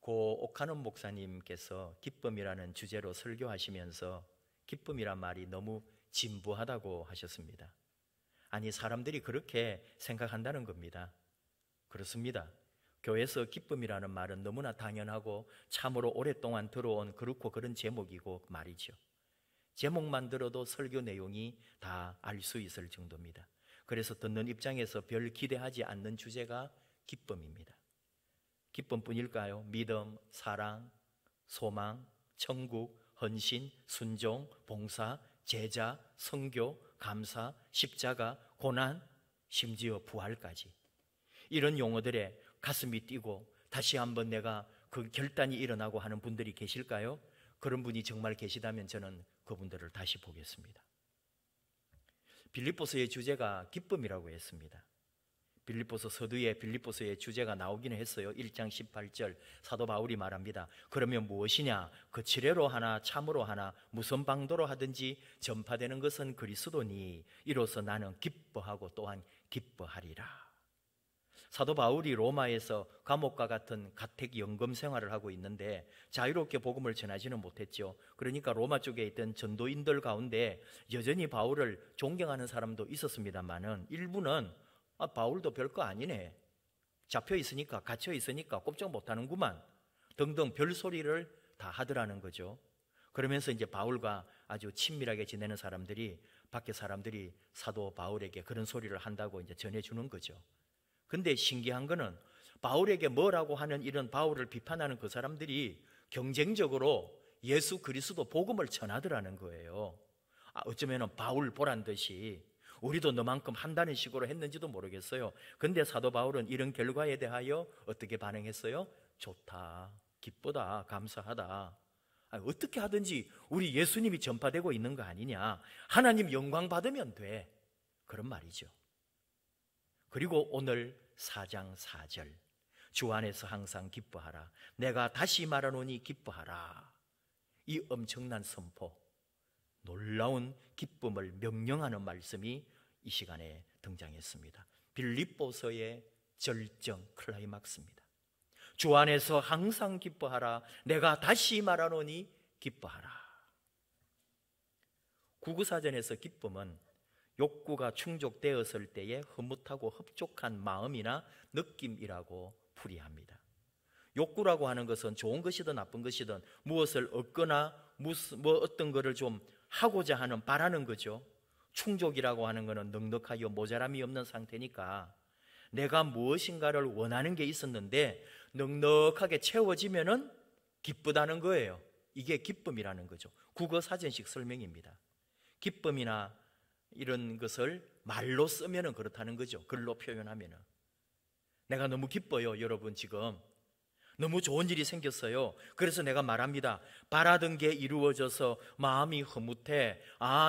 고 옥하는 목사님께서 기쁨이라는 주제로 설교하시면서 기쁨이란 말이 너무 진부하다고 하셨습니다. 아니, 사람들이 그렇게 생각한다는 겁니다. 그렇습니다. 교회에서 기쁨이라는 말은 너무나 당연하고 참으로 오랫동안 들어온 그렇고 그런 제목이고 말이죠. 제목만 들어도 설교 내용이 다 알 수 있을 정도입니다. 그래서 듣는 입장에서 별 기대하지 않는 주제가 기쁨입니다. 기쁨뿐일까요? 믿음, 사랑, 소망, 천국, 헌신, 순종, 봉사, 제자, 선교, 감사, 십자가, 고난, 심지어 부활까지, 이런 용어들에 가슴이 뛰고 다시 한번 내가 그 결단이 일어나고 하는 분들이 계실까요? 그런 분이 정말 계시다면 저는 그분들을 다시 보겠습니다. 빌립보서의 주제가 기쁨이라고 했습니다. 빌립보서 서두에 빌립보서의 주제가 나오기는 했어요. 1장 18절 사도 바울이 말합니다. 그러면 무엇이냐? 거칠애로 하나 참으로 하나 무슨 방도로 하든지 전파되는 것은 그리스도니 이로써 나는 기뻐하고 또한 기뻐하리라. 사도 바울이 로마에서 감옥과 같은 가택 연금 생활을 하고 있는데 자유롭게 복음을 전하지는 못했죠. 그러니까 로마 쪽에 있던 전도인들 가운데 여전히 바울을 존경하는 사람도 있었습니다만은 일부는 바울도 별거 아니네, 잡혀 있으니까 갇혀 있으니까 꼼짝 못하는구만 등등 별소리를 다 하더라는 거죠. 그러면서 이제 바울과 아주 친밀하게 지내는 사람들이, 밖에 사람들이 사도 바울에게 그런 소리를 한다고 이제 전해주는 거죠. 근데 신기한 거는 바울에게 뭐라고 하는 이런 바울을 비판하는 그 사람들이 경쟁적으로 예수 그리스도 복음을 전하더라는 거예요. 어쩌면 바울 보란 듯이 우리도 너만큼 한다는 식으로 했는지도 모르겠어요. 근데 사도 바울은 이런 결과에 대하여 어떻게 반응했어요? 좋다, 기쁘다, 감사하다. 어떻게 하든지 우리 예수님이 전파되고 있는 거 아니냐, 하나님 영광 받으면 돼, 그런 말이죠. 그리고 오늘 4장 4절 주 안에서 항상 기뻐하라, 내가 다시 말하노니 기뻐하라. 이 엄청난 선포, 놀라운 기쁨을 명령하는 말씀이 이 시간에 등장했습니다. 빌립보서의 절정 클라이막스입니다. 주 안에서 항상 기뻐하라, 내가 다시 말하노니 기뻐하라. 구구사전에서 기쁨은 욕구가 충족되었을 때의 흐뭇하고 흡족한 마음이나 느낌이라고 풀이합니다. 욕구라고 하는 것은 좋은 것이든 나쁜 것이든 무엇을 얻거나 어떤 것을 좀 하고자 하는, 바라는 거죠. 충족이라고 하는 것은 넉넉하여 모자람이 없는 상태니까 내가 무엇인가를 원하는 게 있었는데 넉넉하게 채워지면은 기쁘다는 거예요. 이게 기쁨이라는 거죠. 국어 사전식 설명입니다. 기쁨이나 이런 것을 말로 쓰면은 그렇다는 거죠. 글로 표현하면은. 내가 너무 기뻐요, 여러분. 지금 너무 좋은 일이 생겼어요. 그래서 내가 말합니다. 바라던 게 이루어져서 마음이 흐뭇해.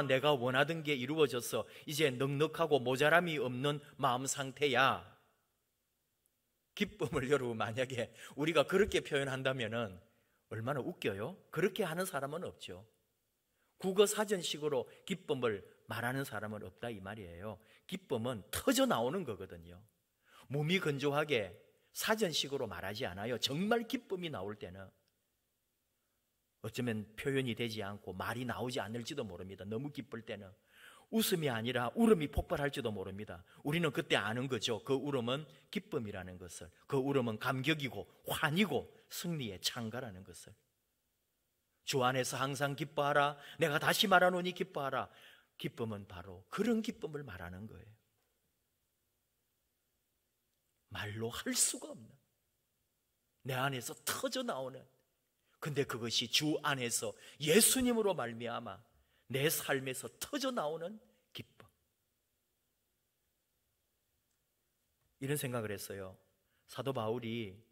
내가 원하던 게 이루어져서 이제 넉넉하고 모자람이 없는 마음 상태야. 기쁨을 여러분 만약에 우리가 그렇게 표현한다면은 얼마나 웃겨요? 그렇게 하는 사람은 없죠. 국어 사전식으로 기쁨을 말하는 사람은 없다 이 말이에요. 기쁨은 터져 나오는 거거든요. 몸이 건조하게 사전식으로 말하지 않아요. 정말 기쁨이 나올 때는 어쩌면 표현이 되지 않고 말이 나오지 않을지도 모릅니다. 너무 기쁠 때는 웃음이 아니라 울음이 폭발할지도 모릅니다. 우리는 그때 아는 거죠. 그 울음은 기쁨이라는 것을, 그 울음은 감격이고 환이고 승리의 창가라는 것을. 주 안에서 항상 기뻐하라, 내가 다시 말하노니 기뻐하라. 기쁨은 바로 그런 기쁨을 말하는 거예요. 말로 할 수가 없는, 내 안에서 터져 나오는, 근데 그것이 주 안에서 예수님으로 말미암아 내 삶에서 터져 나오는 기쁨. 이런 생각을 했어요. 사도 바울이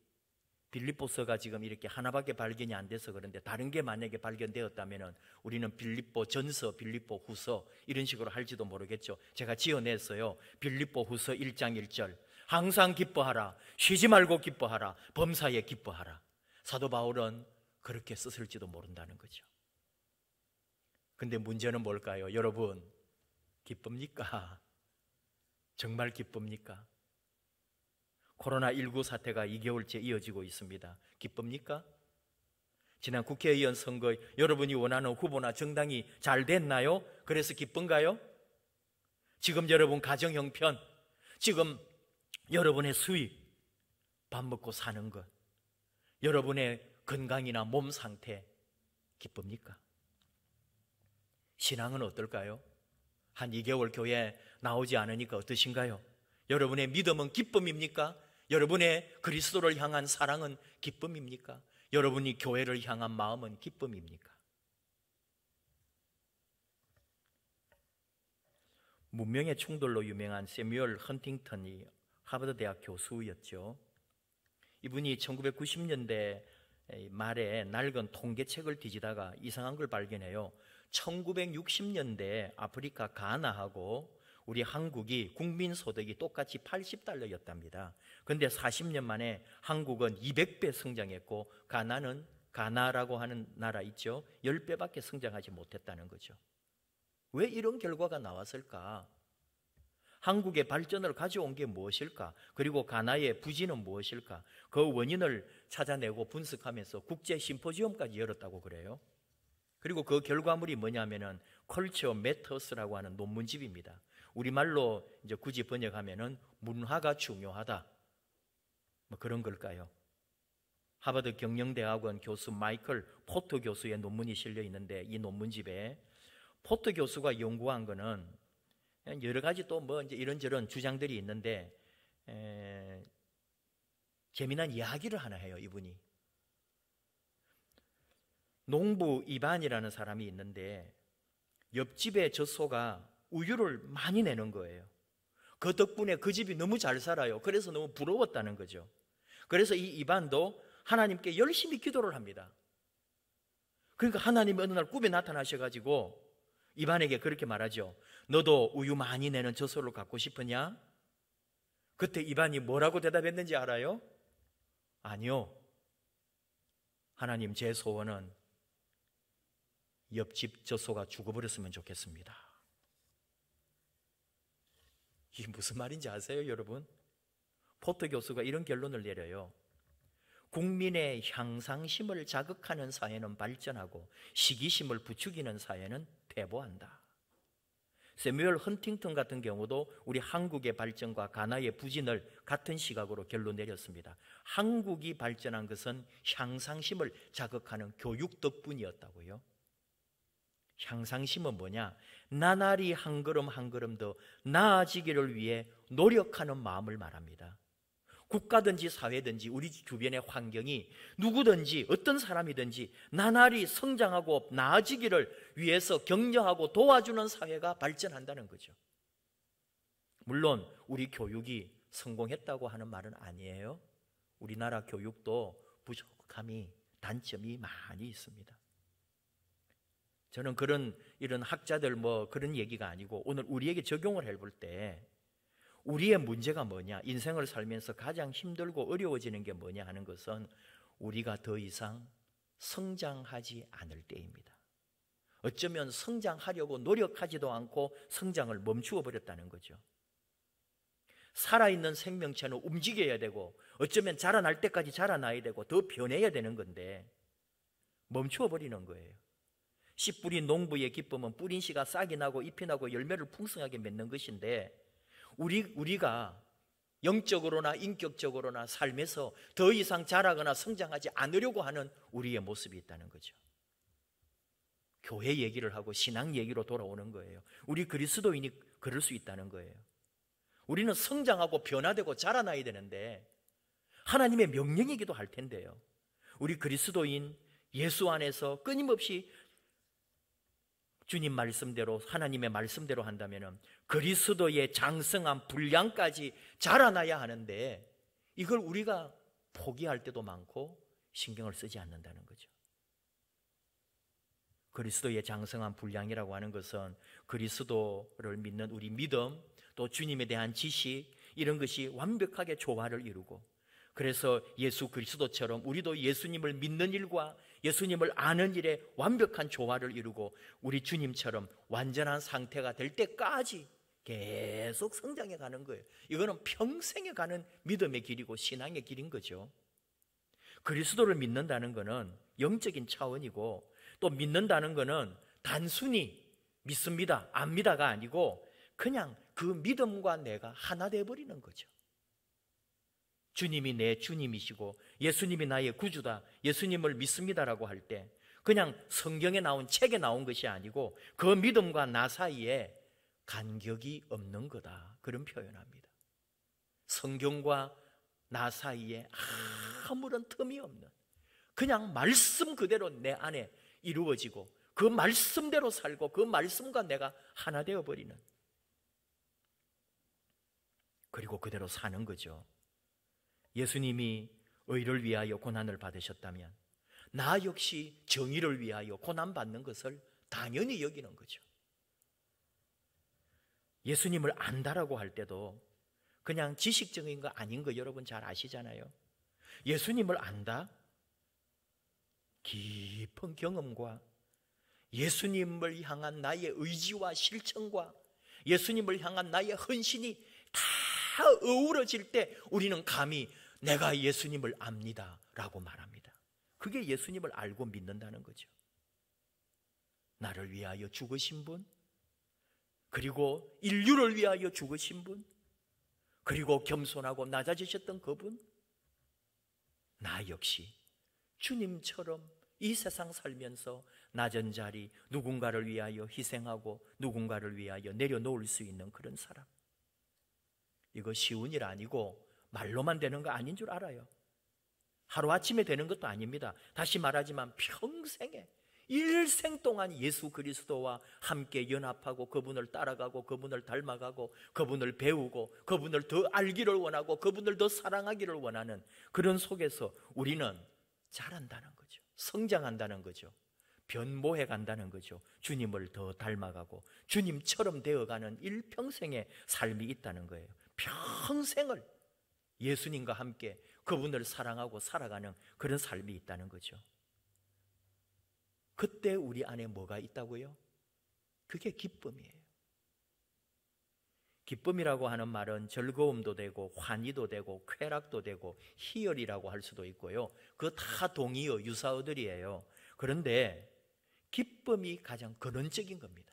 빌립보서가 지금 이렇게 하나밖에 발견이 안 돼서 그런데 다른 게 만약에 발견되었다면 우리는 빌립보 전서, 빌립보 후서 이런 식으로 할지도 모르겠죠. 제가 지어냈어요. 빌립보 후서 1장 1절 항상 기뻐하라, 쉬지 말고 기뻐하라, 범사에 기뻐하라. 사도 바울은 그렇게 썼을지도 모른다는 거죠. 근데 문제는 뭘까요? 여러분, 기쁩니까? 정말 기쁩니까? 코로나19 사태가 2개월째 이어지고 있습니다. 기쁩니까? 지난 국회의원 선거 여러분이 원하는 후보나 정당이 잘 됐나요? 그래서 기쁜가요? 지금 여러분 가정 형편, 지금 여러분의 수입, 밥 먹고 사는 것, 여러분의 건강이나 몸 상태 기쁩니까? 신앙은 어떨까요? 한 2개월 교회 나오지 않으니까 어떠신가요? 여러분의 믿음은 기쁨입니까? 여러분의 그리스도를 향한 사랑은 기쁨입니까? 여러분이 교회를 향한 마음은 기쁨입니까? 문명의 충돌로 유명한 세뮤얼 헌팅턴이 하버드 대학 교수였죠. 이분이 1990년대 말에 낡은 통계책을 뒤지다가 이상한 걸 발견해요. 1960년대 아프리카 가나하고 우리 한국이 국민소득이 똑같이 $80였답니다. 그런데 40년 만에 한국은 200배 성장했고 가나라고 하는 나라 있죠, 10배밖에 성장하지 못했다는 거죠. 왜 이런 결과가 나왔을까? 한국의 발전을 가져온 게 무엇일까? 그리고 가나의 부진은 무엇일까? 그 원인을 찾아내고 분석하면서 국제 심포지엄까지 열었다고 그래요. 그리고 그 결과물이 뭐냐면은 컬처 매터스라고 하는 논문집입니다. 우리말로 이제 굳이 번역하면은 문화가 중요하다, 뭐 그런 걸까요? 하버드 경영대학원 교수 마이클 포터 교수의 논문이 실려 있는데, 이 논문집에 포터 교수가 연구한 거는 여러 가지 또 뭐 이제 이런저런 주장들이 있는데, 재미난 이야기를 하나 해요. 이분이 농부 이반이라는 사람이 있는데 옆집의 젖소가 우유를 많이 내는 거예요. 그 덕분에 그 집이 너무 잘 살아요. 그래서 너무 부러웠다는 거죠. 그래서 이 이반도 하나님께 열심히 기도를 합니다. 그러니까 하나님이 어느 날 꿈에 나타나셔가지고 이반에게 그렇게 말하죠. 너도 우유 많이 내는 젖소를 갖고 싶으냐? 그때 이반이 뭐라고 대답했는지 알아요? 아니요, 하나님, 제 소원은 옆집 젖소가 죽어버렸으면 좋겠습니다. 이게 무슨 말인지 아세요, 여러분? 포터 교수가 이런 결론을 내려요. 국민의 향상심을 자극하는 사회는 발전하고 시기심을 부추기는 사회는 퇴보한다. 세뮤얼 헌팅턴 같은 경우도 우리 한국의 발전과 가나의 부진을 같은 시각으로 결론 내렸습니다. 한국이 발전한 것은 향상심을 자극하는 교육 덕분이었다고요. 향상심은 뭐냐? 나날이 한 걸음 한 걸음 더 나아지기를 위해 노력하는 마음을 말합니다. 국가든지 사회든지 우리 주변의 환경이 누구든지 어떤 사람이든지 나날이 성장하고 나아지기를 위해서 격려하고 도와주는 사회가 발전한다는 거죠. 물론 우리 교육이 성공했다고 하는 말은 아니에요. 우리나라 교육도 부족함이, 단점이 많이 있습니다. 저는 이런 학자들 뭐 그런 얘기가 아니고 오늘 우리에게 적용을 해볼 때 우리의 문제가 뭐냐, 인생을 살면서 가장 힘들고 어려워지는 게 뭐냐 하는 것은 우리가 더 이상 성장하지 않을 때입니다. 어쩌면 성장하려고 노력하지도 않고 성장을 멈추어 버렸다는 거죠. 살아있는 생명체는 움직여야 되고 어쩌면 자라날 때까지 자라나야 되고 더 변해야 되는 건데 멈추어 버리는 거예요. 씨 뿌린 농부의 기쁨은 뿌린 씨가 싹이 나고 잎이 나고 열매를 풍성하게 맺는 것인데 우리가 영적으로나 인격적으로나 삶에서 더 이상 자라거나 성장하지 않으려고 하는 우리의 모습이 있다는 거죠. 교회 얘기를 하고 신앙 얘기로 돌아오는 거예요. 우리 그리스도인이 그럴 수 있다는 거예요. 우리는 성장하고 변화되고 자라나야 되는데 하나님의 명령이기도 할 텐데요. 우리 그리스도인 예수 안에서 끊임없이 주님 말씀대로 하나님의 말씀대로 한다면 그리스도의 장성한 분량까지 자라나야 하는데 이걸 우리가 포기할 때도 많고 신경을 쓰지 않는다는 거죠. 그리스도의 장성한 분량이라고 하는 것은 그리스도를 믿는 우리 믿음, 또 주님에 대한 지식, 이런 것이 완벽하게 조화를 이루고, 그래서 예수 그리스도처럼 우리도 예수님을 믿는 일과 예수님을 아는 일에 완벽한 조화를 이루고 우리 주님처럼 완전한 상태가 될 때까지 계속 성장해 가는 거예요. 이거는 평생에 가는 믿음의 길이고 신앙의 길인 거죠. 그리스도를 믿는다는 것은 영적인 차원이고, 또 믿는다는 것은 단순히 믿습니다, 압니다가 아니고 그냥 그 믿음과 내가 하나 되어버리는 거죠. 주님이 내 주님이시고 예수님이 나의 구주다, 예수님을 믿습니다라고 할 때 그냥 성경에 나온 책에 나온 것이 아니고 그 믿음과 나 사이에 간격이 없는 거다, 그런 표현합니다. 성경과 나 사이에 아무런 틈이 없는, 그냥 말씀 그대로 내 안에 이루어지고 그 말씀대로 살고 그 말씀과 내가 하나 되어버리는, 그리고 그대로 사는 거죠. 예수님이 의를 위하여 고난을 받으셨다면 나 역시 정의를 위하여 고난받는 것을 당연히 여기는 거죠. 예수님을 안다라고 할 때도 그냥 지식적인 거 아닌 거 여러분 잘 아시잖아요. 예수님을 안다? 깊은 경험과 예수님을 향한 나의 의지와 실천과 예수님을 향한 나의 헌신이 다 어우러질 때 우리는 감히 내가 예수님을 압니다 라고 말합니다. 그게 예수님을 알고 믿는다는 거죠. 나를 위하여 죽으신 분, 그리고 인류를 위하여 죽으신 분, 그리고 겸손하고 낮아지셨던 그분, 나 역시 주님처럼 이 세상 살면서 낮은 자리, 누군가를 위하여 희생하고 누군가를 위하여 내려놓을 수 있는 그런 사람. 이거 쉬운 일 아니고 말로만 되는 거 아닌 줄 알아요. 하루아침에 되는 것도 아닙니다. 다시 말하지만 평생에, 일생 동안 예수 그리스도와 함께 연합하고 그분을 따라가고 그분을 닮아가고 그분을 배우고 그분을 더 알기를 원하고 그분을 더 사랑하기를 원하는 그런 속에서 우리는 자란다는 거죠. 성장한다는 거죠. 변모해 간다는 거죠. 주님을 더 닮아가고 주님처럼 되어가는 일평생의 삶이 있다는 거예요. 평생을 예수님과 함께 그분을 사랑하고 살아가는 그런 삶이 있다는 거죠. 그때 우리 안에 뭐가 있다고요? 그게 기쁨이에요. 기쁨이라고 하는 말은 즐거움도 되고 환희도 되고 쾌락도 되고 희열이라고 할 수도 있고요. 그거 다 동의어, 유사어들이에요. 그런데 기쁨이 가장 근원적인 겁니다.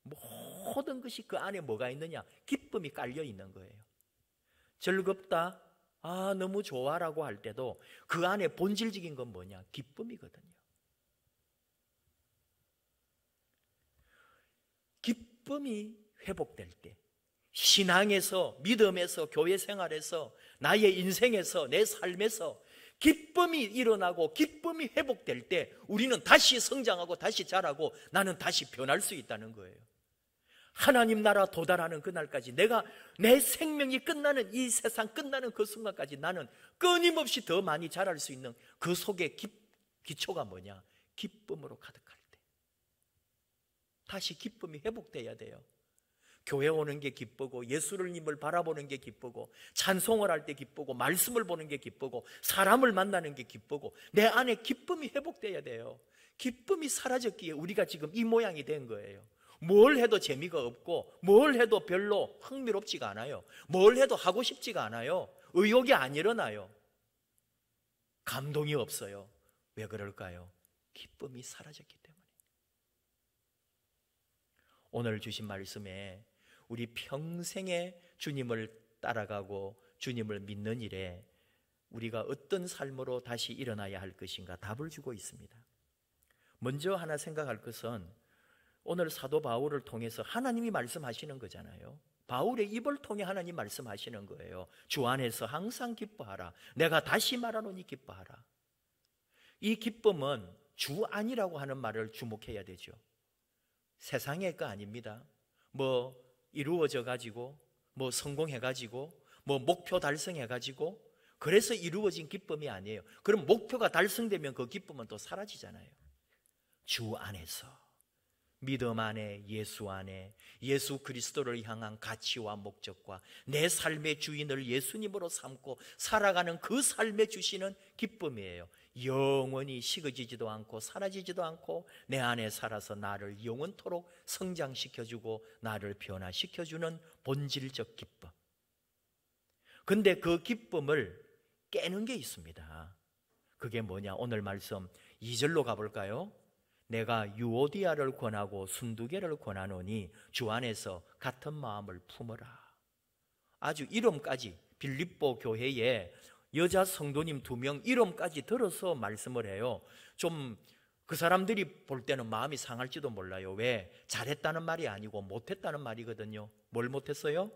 모든 것이 그 안에 뭐가 있느냐? 기쁨이 깔려 있는 거예요. 즐겁다, 아 너무 좋아라고 할 때도 그 안에 본질적인 건 뭐냐? 기쁨이거든요. 기쁨이 회복될 때, 신앙에서, 믿음에서, 교회 생활에서, 나의 인생에서, 내 삶에서 기쁨이 일어나고 기쁨이 회복될 때 우리는 다시 성장하고 다시 자라고 나는 다시 변할 수 있다는 거예요. 하나님 나라 도달하는 그날까지, 내가 내 생명이 끝나는 이 세상 끝나는 그 순간까지 나는 끊임없이 더 많이 자랄 수 있는 그 속에 기초가 뭐냐? 기쁨으로 가득할 때 다시 기쁨이 회복돼야 돼요. 교회 오는 게 기쁘고 예수님을 바라보는 게 기쁘고 찬송을 할 때 기쁘고 말씀을 보는 게 기쁘고 사람을 만나는 게 기쁘고 내 안에 기쁨이 회복돼야 돼요. 기쁨이 사라졌기에 우리가 지금 이 모양이 된 거예요. 뭘 해도 재미가 없고 뭘 해도 별로 흥미롭지가 않아요. 뭘 해도 하고 싶지가 않아요. 의욕이 안 일어나요. 감동이 없어요. 왜 그럴까요? 기쁨이 사라졌기 때문에. 오늘 주신 말씀에 우리 평생에 주님을 따라가고 주님을 믿는 일에 우리가 어떤 삶으로 다시 일어나야 할 것인가 답을 주고 있습니다. 먼저 하나 생각할 것은 오늘 사도 바울을 통해서 하나님이 말씀하시는 거잖아요. 바울의 입을 통해 하나님 말씀하시는 거예요. 주 안에서 항상 기뻐하라. 내가 다시 말하노니 기뻐하라. 이 기쁨은 주 안이라고 하는 말을 주목해야 되죠. 세상의 거 아닙니다. 뭐 이루어져 가지고 뭐 성공해 가지고 뭐 목표 달성해 가지고 그래서 이루어진 기쁨이 아니에요. 그럼 목표가 달성되면 그 기쁨은 또 사라지잖아요. 주 안에서 믿음 안에, 예수 안에, 예수 그리스도를 향한 가치와 목적과 내 삶의 주인을 예수님으로 삼고 살아가는 그 삶에 주시는 기쁨이에요. 영원히 식어지지도 않고 사라지지도 않고 내 안에 살아서 나를 영원토록 성장시켜주고 나를 변화시켜주는 본질적 기쁨. 근데 그 기쁨을 깨는 게 있습니다. 그게 뭐냐? 오늘 말씀 2절로 가볼까요? 내가 유오디아를 권하고 순두개를 권하노니 주 안에서 같은 마음을 품어라. 아주 이름까지 빌립보 교회에 여자 성도님 2명 이름까지 들어서 말씀을 해요. 좀 그 사람들이 볼 때는 마음이 상할지도 몰라요. 왜? 잘했다는 말이 아니고 못했다는 말이거든요. 뭘 못했어요?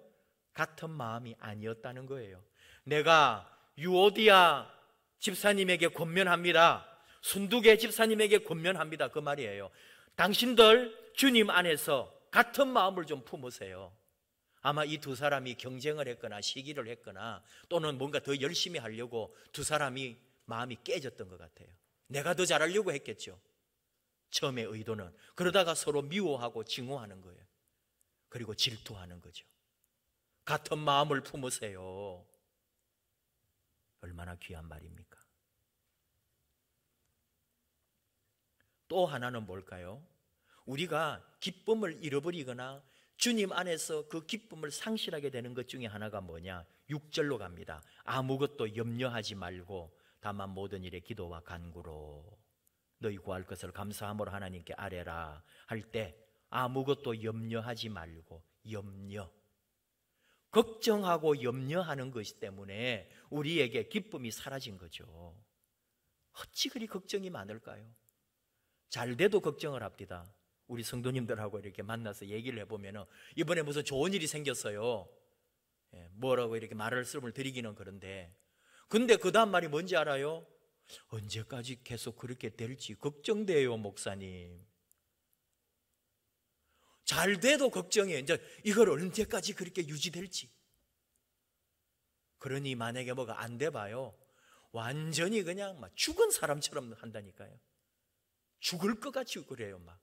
같은 마음이 아니었다는 거예요. 내가 유오디아 집사님에게 권면합니다. 순두개 집사님에게 권면합니다. 그 말이에요. 당신들 주님 안에서 같은 마음을 좀 품으세요. 아마 이 두 사람이 경쟁을 했거나 시기를 했거나 또는 뭔가 더 열심히 하려고 두 사람이 마음이 깨졌던 것 같아요. 내가 더 잘하려고 했겠죠. 처음의 의도는. 그러다가 서로 미워하고 증오하는 거예요. 그리고 질투하는 거죠. 같은 마음을 품으세요. 얼마나 귀한 말입니까? 또 하나는 뭘까요? 우리가 기쁨을 잃어버리거나 주님 안에서 그 기쁨을 상실하게 되는 것 중에 하나가 뭐냐? 6절로 갑니다. 아무것도 염려하지 말고 다만 모든 일에 기도와 간구로 너희 구할 것을 감사함으로 하나님께 아뢰라 할 때 아무것도 염려하지 말고 염려. 걱정하고 염려하는 것 때문에 우리에게 기쁨이 사라진 거죠. 어찌 그리 걱정이 많을까요? 잘 돼도 걱정을 합니다. 우리 성도님들하고 이렇게 만나서 얘기를 해보면 이번에 무슨 좋은 일이 생겼어요. 뭐라고 이렇게 말씀을 드리기는 그런데 근데 그 다음 말이 뭔지 알아요? 언제까지 계속 그렇게 될지 걱정돼요, 목사님. 잘 돼도 걱정해요. 이제 이걸 언제까지 그렇게 유지될지. 그러니 만약에 뭐가 안 돼 봐요. 완전히 그냥 막 죽은 사람처럼 한다니까요. 죽을 것 같이 그래요, 막.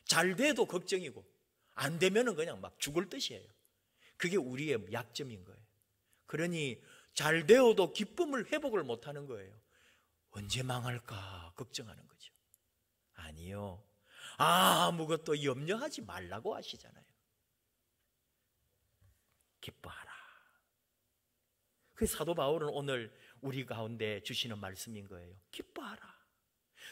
잘 돼도 걱정이고, 안 되면은 그냥 막 죽을 뜻이에요. 그게 우리의 약점인 거예요. 그러니 잘 되어도 기쁨을 회복을 못 하는 거예요. 언제 망할까 걱정하는 거죠. 아니요. 아무것도 염려하지 말라고 하시잖아요. 기뻐하라. 그 사도 바울은 오늘 우리 가운데 주시는 말씀인 거예요. 기뻐하라.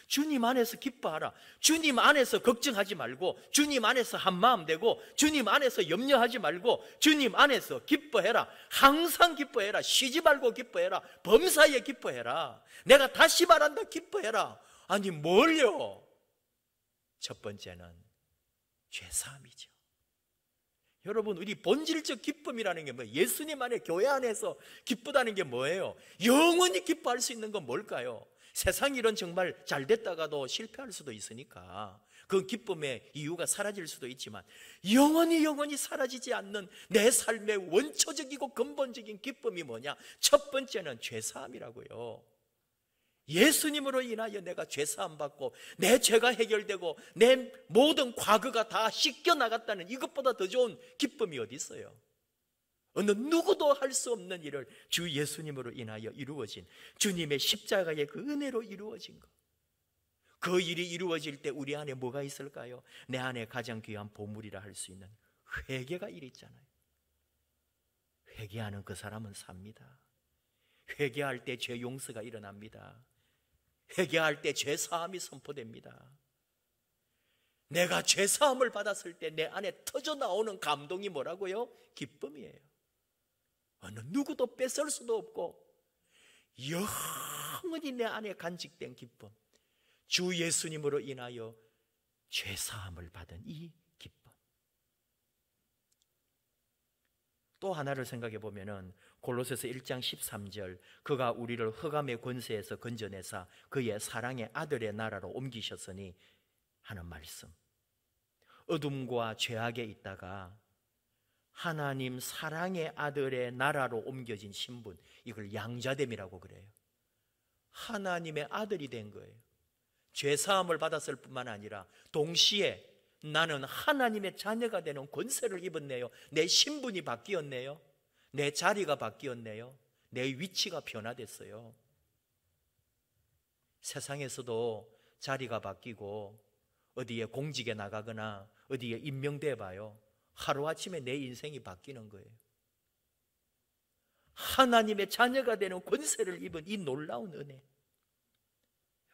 주님 안에서 기뻐하라. 주님 안에서 걱정하지 말고 주님 안에서 한마음 되고 주님 안에서 염려하지 말고 주님 안에서 기뻐해라. 항상 기뻐해라. 쉬지 말고 기뻐해라. 범사에 기뻐해라. 내가 다시 말한다. 기뻐해라. 아니 뭘요? 첫 번째는 죄사함이죠. 여러분, 우리 본질적 기쁨이라는 게 뭐예요? 예수님 안에 교회 안에서 기쁘다는 게 뭐예요? 영원히 기뻐할 수 있는 건 뭘까요? 세상 일은 정말 잘 됐다가도 실패할 수도 있으니까 그 기쁨의 이유가 사라질 수도 있지만 영원히 사라지지 않는 내 삶의 원초적이고 근본적인 기쁨이 뭐냐? 첫 번째는 죄사함이라고요. 예수님으로 인하여 내가 죄사함 받고 내 죄가 해결되고 내 모든 과거가 다 씻겨나갔다는 이것보다 더 좋은 기쁨이 어디 있어요? 어느 누구도 할 수 없는 일을 주 예수님으로 인하여 이루어진 주님의 십자가의 그 은혜로 이루어진 것. 그 일이 이루어질 때 우리 안에 뭐가 있을까요? 내 안에 가장 귀한 보물이라 할 수 있는 회개가 일 있잖아요. 회개하는 그 사람은 삽니다. 회개할 때 죄 용서가 일어납니다. 회개할 때 죄 사함이 선포됩니다. 내가 죄 사함을 받았을 때 내 안에 터져 나오는 감동이 뭐라고요? 기쁨이에요. 어느 누구도 뺏을 수도 없고 영원히 내 안에 간직된 기쁨. 주 예수님으로 인하여 죄 사함을 받은 이 기쁨. 또 하나를 생각해 보면은 골로새서 1장 13절 그가 우리를 흑암의 권세에서 건져내사 그의 사랑의 아들의 나라로 옮기셨으니 하는 말씀. 어둠과 죄악에 있다가 하나님 사랑의 아들의 나라로 옮겨진 신분, 이걸 양자됨이라고 그래요. 하나님의 아들이 된 거예요. 죄사함을 받았을 뿐만 아니라 동시에 나는 하나님의 자녀가 되는 권세를 입었네요. 내 신분이 바뀌었네요. 내 자리가 바뀌었네요. 내 위치가 변화됐어요. 세상에서도 자리가 바뀌고 어디에 공직에 나가거나 어디에 임명돼 봐요. 하루아침에 내 인생이 바뀌는 거예요. 하나님의 자녀가 되는 권세를 입은 이 놀라운 은혜,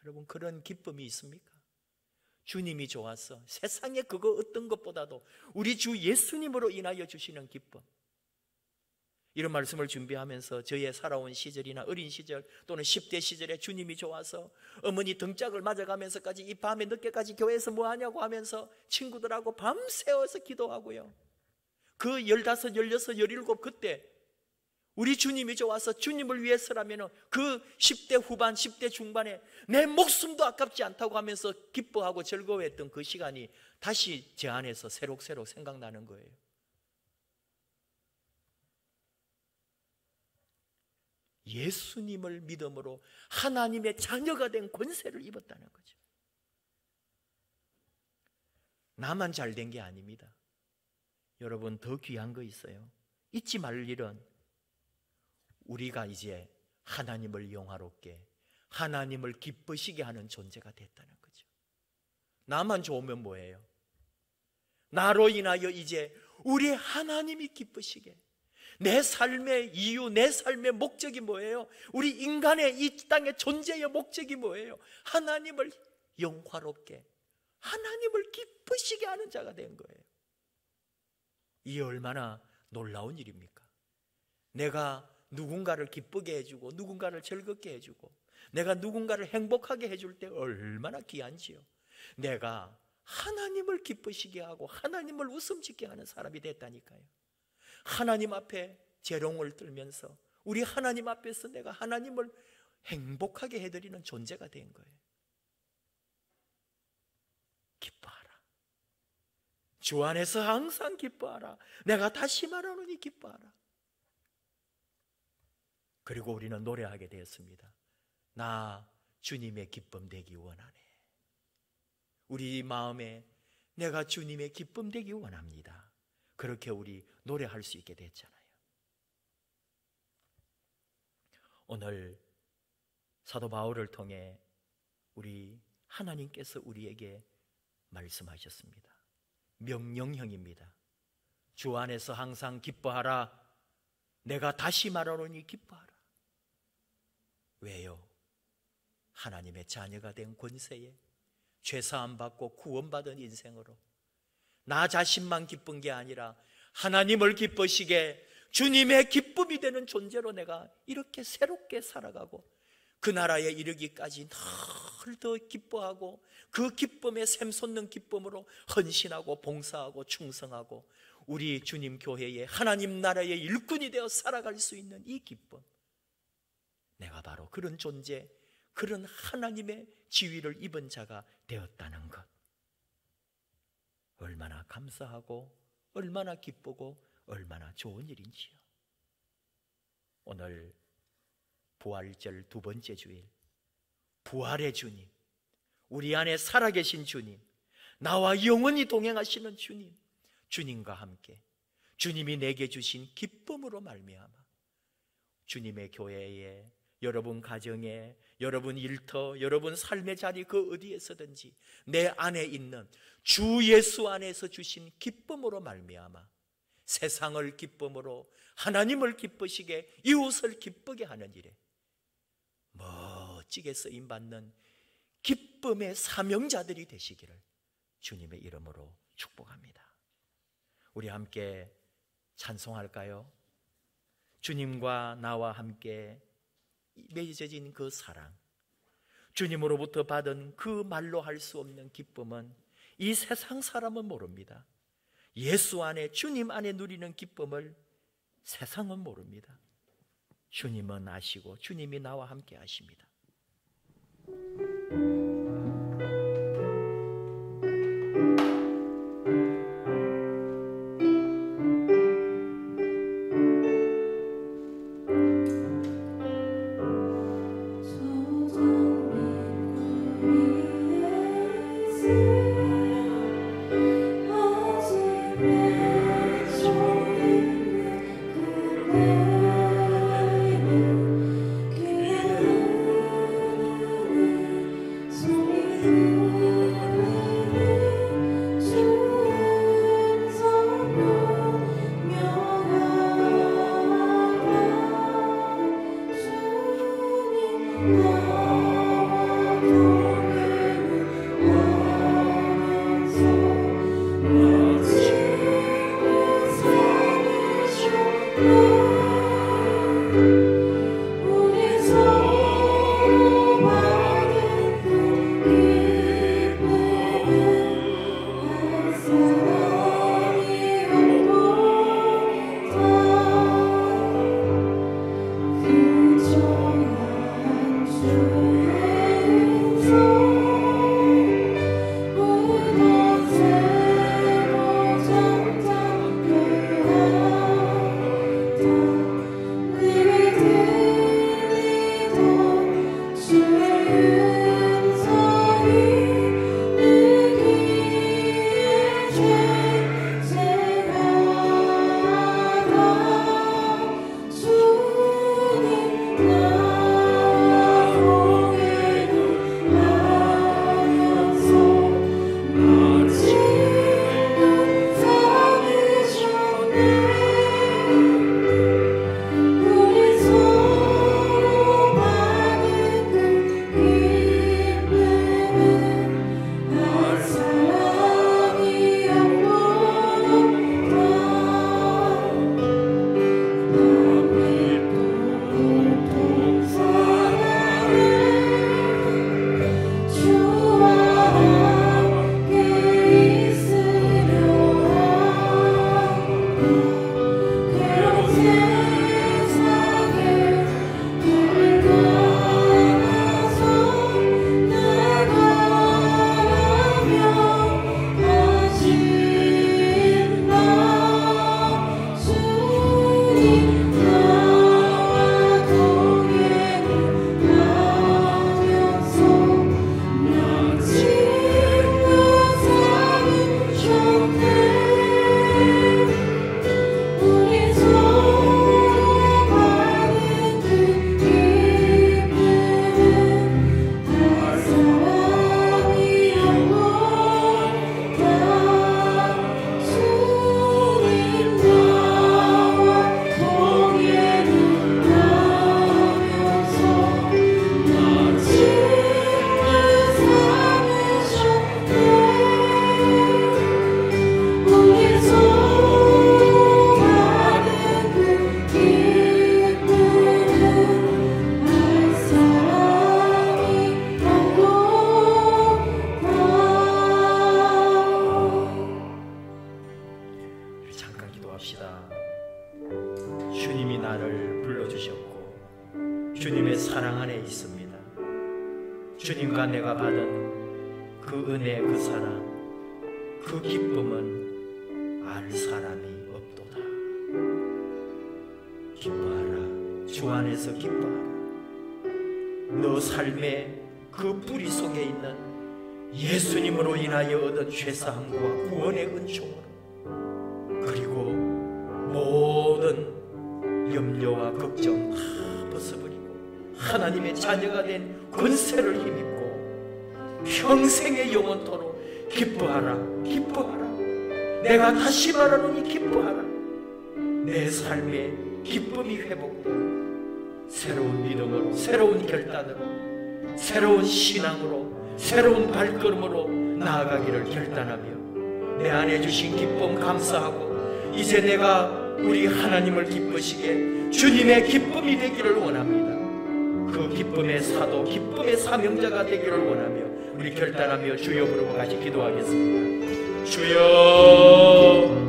여러분 그런 기쁨이 있습니까? 주님이 좋아서 세상에 그거 어떤 것보다도 우리 주 예수님으로 인하여 주시는 기쁨, 이런 말씀을 준비하면서 저의 살아온 시절이나 어린 시절 또는 10대 시절에 주님이 좋아서 어머니 등짝을 맞아가면서까지 이 밤에 늦게까지 교회에서 뭐 하냐고 하면서 친구들하고 밤새워서 기도하고요. 그 15, 16, 17 그때 우리 주님이 좋아서 주님을 위해서라면 그 10대 후반, 10대 중반에 내 목숨도 아깝지 않다고 하면서 기뻐하고 즐거워했던 그 시간이 다시 제 안에서 새록새록 생각나는 거예요. 예수님을 믿음으로 하나님의 자녀가 된 권세를 입었다는 거죠. 나만 잘된 게 아닙니다. 여러분 더 귀한 거 있어요. 잊지 말 일은 우리가 이제 하나님을 영화롭게, 하나님을 기쁘시게 하는 존재가 됐다는 거죠. 나만 좋으면 뭐예요? 나로 인하여 이제 우리 하나님이 기쁘시게, 내 삶의 이유, 내 삶의 목적이 뭐예요? 우리 인간의 이 땅의 존재의 목적이 뭐예요? 하나님을 영화롭게, 하나님을 기쁘시게 하는 자가 된 거예요. 이게 얼마나 놀라운 일입니까? 내가 누군가를 기쁘게 해주고 누군가를 즐겁게 해주고 내가 누군가를 행복하게 해줄 때 얼마나 귀한지요. 내가 하나님을 기쁘시게 하고 하나님을 웃음짓게 하는 사람이 됐다니까요. 하나님 앞에 재롱을 떨면서 우리 하나님 앞에서 내가 하나님을 행복하게 해드리는 존재가 된 거예요. 기뻐하라. 주 안에서 항상 기뻐하라. 내가 다시 말하노니 기뻐하라. 그리고 우리는 노래하게 되었습니다. 나 주님의 기쁨 되기 원하네. 우리 마음에 내가 주님의 기쁨 되기 원합니다. 그렇게 우리 노래할 수 있게 됐잖아요. 오늘 사도 바울을 통해 우리 하나님께서 우리에게 말씀하셨습니다. 명령형입니다. 주 안에서 항상 기뻐하라. 내가 다시 말하노니 기뻐하라. 왜요? 하나님의 자녀가 된 권세에 죄사함 받고 구원받은 인생으로 나 자신만 기쁜 게 아니라 하나님을 기쁘시게 주님의 기쁨이 되는 존재로 내가 이렇게 새롭게 살아가고 그 나라에 이르기까지 늘 더 기뻐하고 그 기쁨에 샘솟는 기쁨으로 헌신하고 봉사하고 충성하고 우리 주님 교회에 하나님 나라의 일꾼이 되어 살아갈 수 있는 이 기쁨, 내가 바로 그런 존재, 그런 하나님의 지위를 입은 자가 되었다는 것, 얼마나 감사하고 얼마나 기쁘고 얼마나 좋은 일인지요. 오늘 부활절 두 번째 주일, 부활의 주님, 우리 안에 살아계신 주님, 나와 영원히 동행하시는 주님, 주님과 함께 주님이 내게 주신 기쁨으로 말미암아 주님의 교회에, 여러분 가정에, 여러분 일터, 여러분 삶의 자리 그 어디에서든지 내 안에 있는 주 예수 안에서 주신 기쁨으로 말미암아 세상을 기쁨으로 하나님을 기쁘시게 이웃을 기쁘게 하는 일에 멋지게 쓰임받는 기쁨의 사명자들이 되시기를 주님의 이름으로 축복합니다. 우리 함께 찬송할까요? 주님과 나와 함께 맺어진 그 사랑, 주님으로부터 받은 그 말로 할 수 없는 기쁨은 이 세상 사람은 모릅니다. 예수 안에, 주님 안에 누리는 기쁨을 세상은 모릅니다. 주님은 아시고 주님이 나와 함께 하십니다. 주님의 사랑 안에 있습니다. 주님과 내가 받은 그 은혜, 그 사랑, 그 기쁨은 알 사람이 없도다. 기뻐하라. 주 안에서 기뻐하라. 너 삶의 그 뿌리 속에 있는 예수님으로 인하여 얻은 죄사함과 구원의 은총으로, 그리고 모든 염려와 걱정 다 벗어버리고 하나님의 자녀가 된 권세를 힘입고 평생의 영원토록 기뻐하라. 기뻐하라. 내가 다시 말하노니 기뻐하라. 내 삶의 기쁨이 회복되고 새로운 믿음으로, 새로운 결단으로, 새로운 신앙으로, 새로운 발걸음으로 나아가기를 결단하며 내 안에 주신 기쁨 감사하고, 이제 내가 우리 하나님을 기쁘시게 주님의 기쁨이 되기를 원합니다. 그 기쁨의 사도, 기쁨의 사명자가 되기를 원하며 우리 결단하며 주여 부르고 같이 기도하겠습니다. 주여,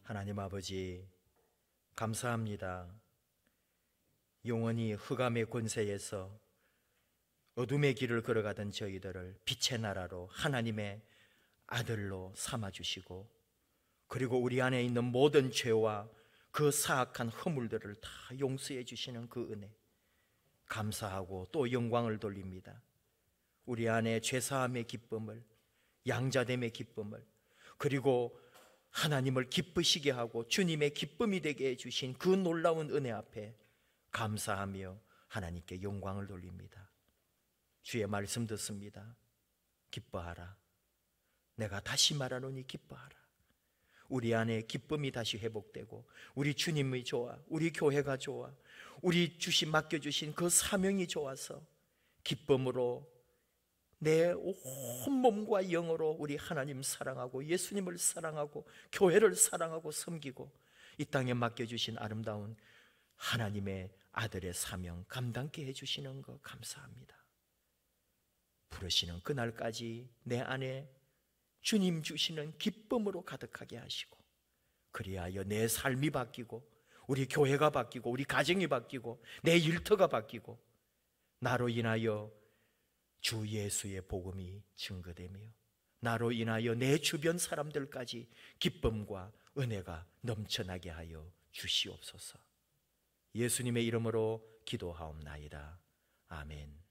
하나님 아버지, 감사합니다. 영원히 흑암의 권세에서 어둠의 길을 걸어가던 저희들을 빛의 나라로 하나님의 아들로 삼아주시고, 그리고 우리 안에 있는 모든 죄와 그 사악한 허물들을 다 용서해 주시는 그 은혜 감사하고 또 영광을 돌립니다. 우리 안에 죄사함의 기쁨을, 양자됨의 기쁨을, 그리고 하나님을 기쁘시게 하고 주님의 기쁨이 되게 해주신 그 놀라운 은혜 앞에 감사하며 하나님께 영광을 돌립니다. 주의 말씀 듣습니다. 기뻐하라. 내가 다시 말하노니 기뻐하라. 우리 안에 기쁨이 다시 회복되고, 우리 주님이 좋아, 우리 교회가 좋아, 우리 맡겨주신 그 사명이 좋아서 기쁨으로 내 온몸과 영으로 우리 하나님 사랑하고 예수님을 사랑하고 교회를 사랑하고 섬기고 이 땅에 맡겨주신 아름다운 하나님의 아들의 사명 감당케 해주시는 것 감사합니다. 부르시는 그날까지 내 안에 주님 주시는 기쁨으로 가득하게 하시고, 그리하여 내 삶이 바뀌고 우리 교회가 바뀌고 우리 가정이 바뀌고 내 일터가 바뀌고 나로 인하여 주 예수의 복음이 증거되며 나로 인하여 내 주변 사람들까지 기쁨과 은혜가 넘쳐나게 하여 주시옵소서. 예수님의 이름으로 기도하옵나이다. 아멘.